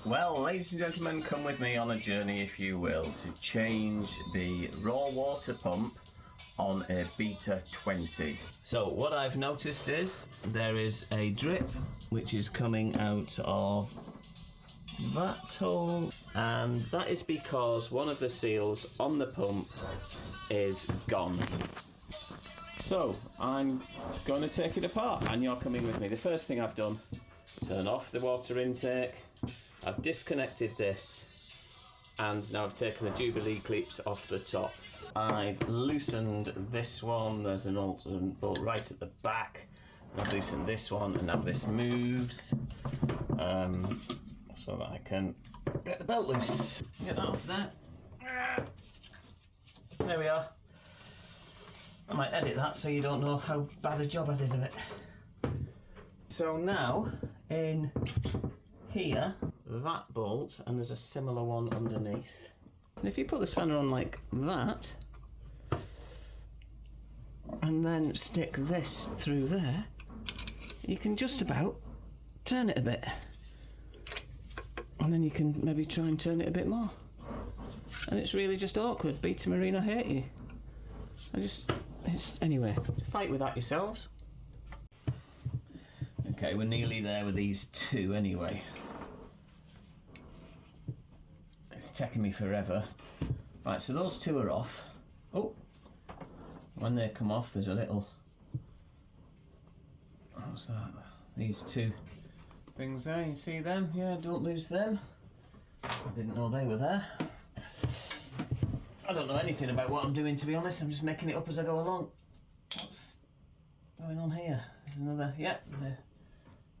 Well, ladies and gentlemen, come with me on a journey, if you will, to change the raw water pump on a Beta 20. So what I've noticed is there is a drip which is coming out of that hole, and that is because one of the seals on the pump is gone. So I'm going to take it apart and you're coming with me. The first thing I've done, turn off the water intake. I've disconnected this and now I've taken the Jubilee clips off the top. I've loosened this one, there's an alternate bolt right at the back. I've loosened this one and now this moves so that I can get the belt loose. Get that off there. There we are. I might edit that so you don't know how bad a job I did of it. So now in here, that bolt, and there's a similar one underneath. And if you put the spanner on like that, and then stick this through there, you can just about turn it a bit. And then you can maybe try and turn it a bit more. And it's really just awkward. Beta Marine, I hate you. Anyway, fight with that yourselves. Okay, we're nearly there with these two anyway. It's taking me forever. Right, so those two are off. Oh, when they come off, there's a little... What's that? These two things there, you see them? Yeah, don't lose them. I didn't know they were there. I don't know anything about what I'm doing, to be honest. I'm just making it up as I go along. What's going on here? There's another, yeah.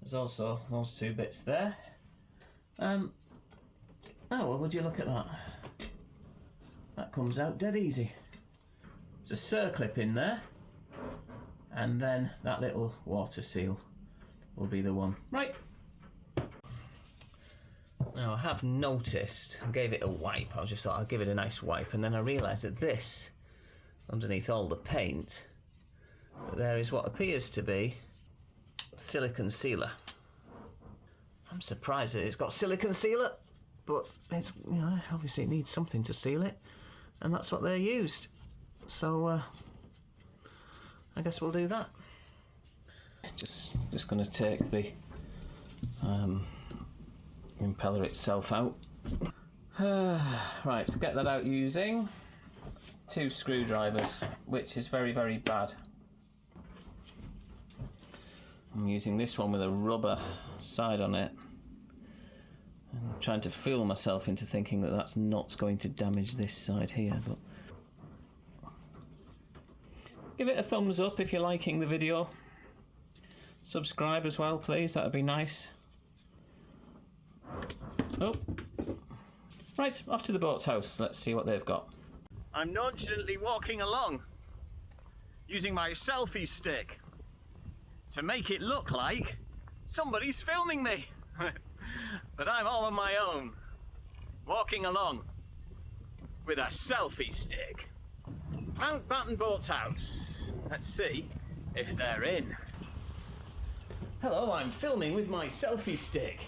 There's also those two bits there. Oh, well, would you look at that? That comes out dead easy. There's a circlip in there. And then that little water seal will be the one. Right. Now I have noticed, I gave it a wipe, I just thought I'll give it a nice wipe, and then I realised that this, underneath all the paint, there is what appears to be silicone sealer. I'm surprised that it's got silicone sealer, but it's, you know, obviously it needs something to seal it, and that's what they used. So I guess we'll do that. Just going to take the impeller itself out. Right, to get that out using 2 screwdrivers, which is very, very bad. I'm using this one with a rubber side on it. I'm trying to fool myself into thinking that that's not going to damage this side here, but give it a thumbs up if you're liking the video. Subscribe as well, please, that would be nice. Oh, right, off to the boathouse. Let's see what they've got. I'm nonchalantly walking along using my selfie stick to make it look like somebody's filming me. But I'm all on my own, walking along with a selfie stick. Mountbatten Boathouse. Let's see if they're in. Hello, I'm filming with my selfie stick.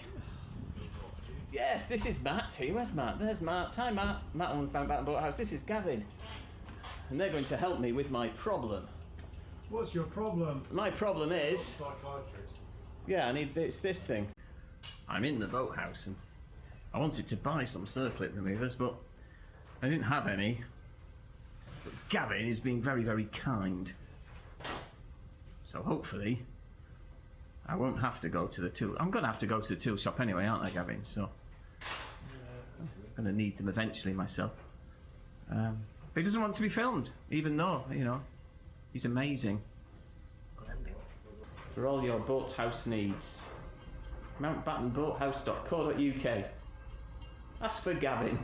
Yes, this is Matt. Where's Matt? There's Matt. Hi, Matt. Matt owns Mountbatten Boathouse. This is Gavin. And they're going to help me with my problem. What's your problem? My problem is... Psychiatrist. Yeah, I need this thing. I'm in the boathouse and I wanted to buy some circlip removers, but I didn't have any. But Gavin is being very, very kind. So hopefully I won't have to go to the tool. I'm going to have to go to the tool shop anyway, aren't I, Gavin? So I'm going to need them eventually myself. But he doesn't want to be filmed, even though, you know, he's amazing. For all your boathouse needs, mountbattenboathouse.co.uk. Ask for Gavin.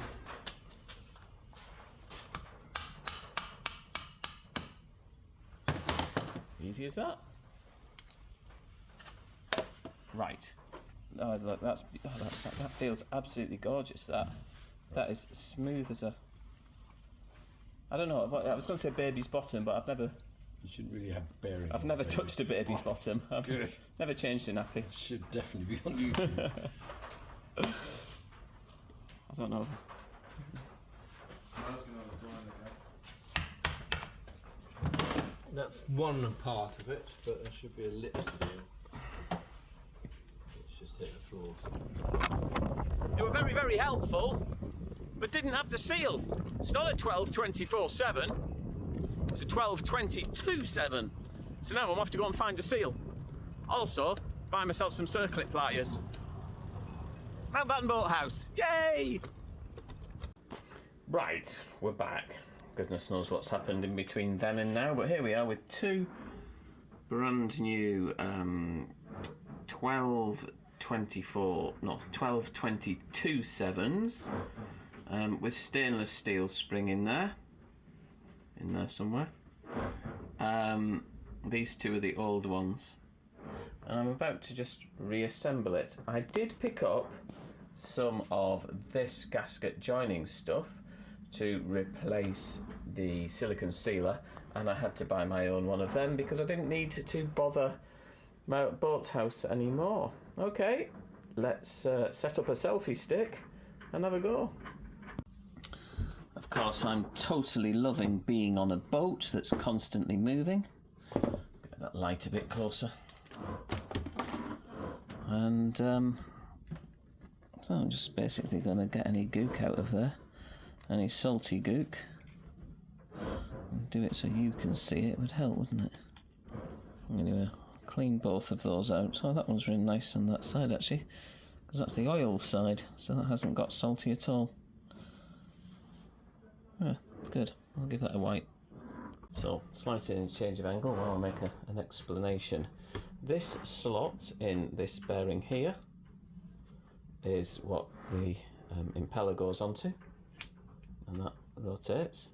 Easy as that. Right. Oh, look, that feels absolutely gorgeous. That is smooth as a... I don't know. I was going to say baby's bottom, but I've never... You shouldn't really have bearing. I've never touched a baby's bottom. I've never changed a nappy. It should definitely be on YouTube. don't know. That's one part of it, but there should be a lip seal. It's just hit the floor. They were very, very helpful, but didn't have the seal. It's not a 12-24-7, it's a 12-22-7. So now I'm off to go and find a seal. Also, buy myself some circlip pliers. Mountbatten Boathouse, yay! Right, we're back. Goodness knows what's happened in between then and now, but here we are with two brand new 12-22-7s with stainless steel spring in there somewhere. These two are the old ones, and I'm about to just reassemble it. I did pick up some of this gasket joining stuff to replace the silicone sealer, and I had to buy my own one of them because I didn't need to bother my boathouse anymore. Okay, let's set up a selfie stick and have a go. Of course, I'm totally loving being on a boat that's constantly moving. Get that light a bit closer. And so I'm just basically going to get any gook out of there. Any salty gook. Do it so you can see it, would help, wouldn't it? Anyway, clean both of those out. Oh, that one's really nice on that side actually, because that's the oil side, so that hasn't got salty at all. Yeah, good. I'll give that a wipe. So, slight change of angle while I make an explanation. This slot in this bearing here is what the impeller goes onto, and that rotates.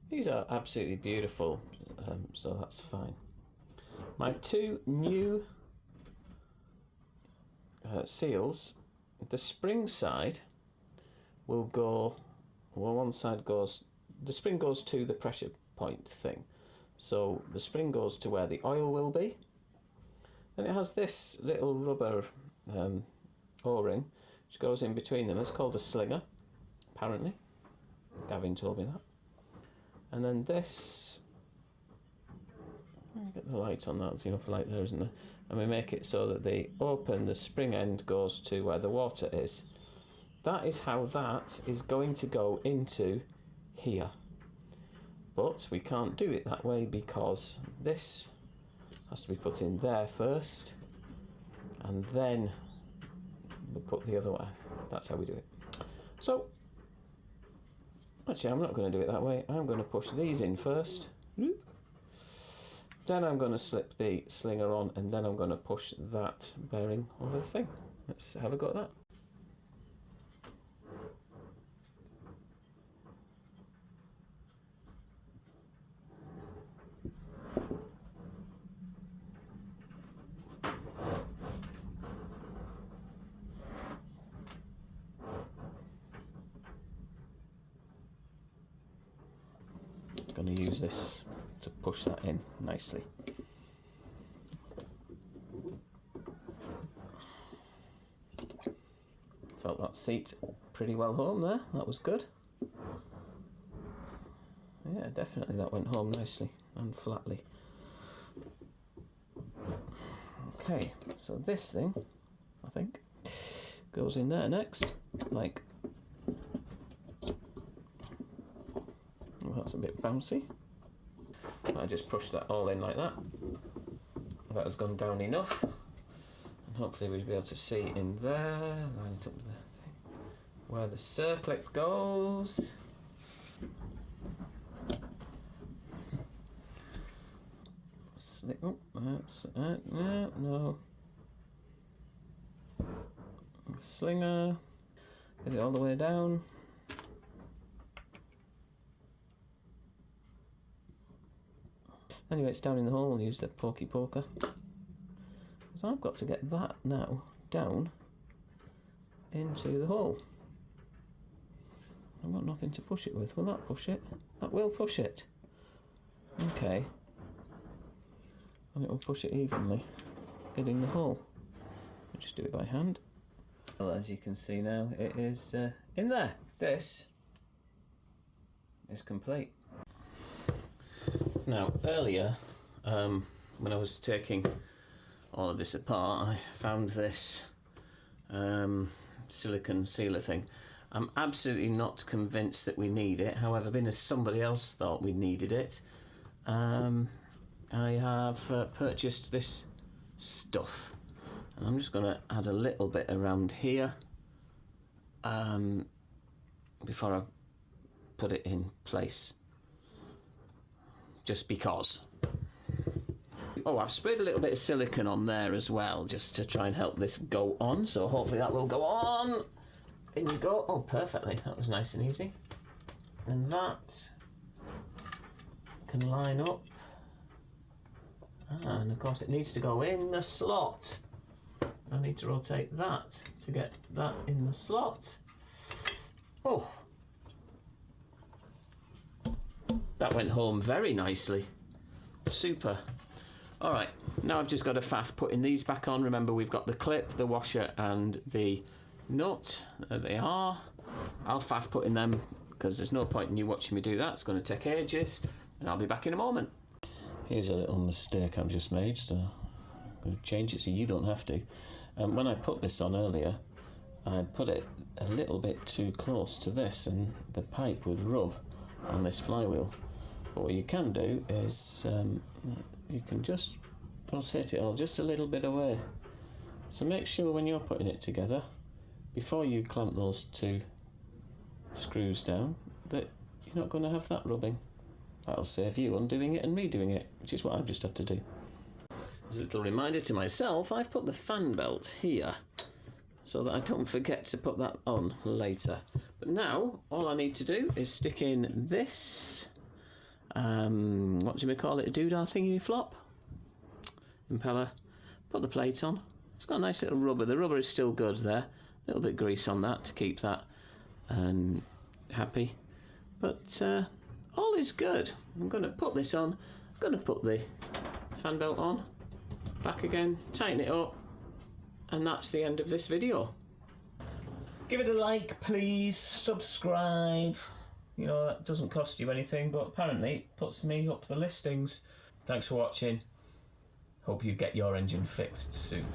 These are absolutely beautiful, so that's fine. My two new seals, the spring side will go, well, one side goes, the spring goes to the pressure point thing. So the spring goes to where the oil will be, and it has this little rubber O-ring which goes in between them. It's called a slinger, apparently. Gavin told me that. And then this, get the light on that, there's enough light there, isn't there? And we make it so that the spring end goes to where the water is. That is how that is going to go into here. But we can't do it that way because this has to be put in there first, and then we'll put the other one. That's how we do it. So, actually I'm not going to do it that way. I'm going to push these in first. Then I'm going to slip the slinger on, and then I'm going to push that bearing over the thing. Let's have a go at that. Going to use this to push that in nicely. Felt that seat pretty well home there. That was good. Yeah, definitely that went home nicely and flatly. Okay, so this thing, I think, goes in there next, like, oh, that's a bit bouncy. I just push that all in like that. That has gone down enough, and hopefully we'll be able to see in there, line it up with the thing, where the circlip goes. Oh, that's no. Slinger, get it all the way down. Anyway, it's down in the hole. I'll use the pokey poker. So I've got to get that now down into the hole. I've got nothing to push it with. Will that push it? That will push it. Okay. And it will push it evenly, hitting the hole. I'll just do it by hand. Well, as you can see now, it is in there. This is complete. Now, earlier, when I was taking all of this apart, I found this silicone sealer thing. I'm absolutely not convinced that we need it. However, being as somebody else thought we needed it, I have purchased this stuff. And I'm just going to add a little bit around here before I put it in place. Just because. Oh, I've sprayed a little bit of silicone on there as well, just to try and help this go on. So hopefully that will go on. In you go. Oh, perfectly. That was nice and easy. And that can line up. And of course it needs to go in the slot. I need to rotate that to get that in the slot. Oh, that went home very nicely. Super. All right, now I've just got to faff putting these back on. Remember, we've got the clip, the washer, and the nut. There they are. I'll faff putting them because there's no point in you watching me do that. It's going to take ages, and I'll be back in a moment. Here's a little mistake I've just made, so I'm going to change it so you don't have to. When I put this on earlier, I put it a little bit too close to this, and the pipe would rub on this flywheel. But what you can do is you can just rotate it all just a little bit away. So make sure when you're putting it together, before you clamp those two screws down, that you're not going to have that rubbing. That'll save you undoing it and redoing it, which is what I've just had to do. As a little reminder to myself, I've put the fan belt here so that I don't forget to put that on later. But now, all I need to do is stick in this, what do we call it, a doodah thingy flop? Impeller. Put the plate on. It's got a nice little rubber. The rubber is still good there. A little bit of grease on that to keep that happy. But all is good. I'm going to put this on. I'm going to put the fan belt on. Back again. Tighten it up. And that's the end of this video. Give it a like, please. Subscribe. You know, that doesn't cost you anything, but apparently it puts me up the listings. Thanks for watching. Hope you get your engine fixed soon.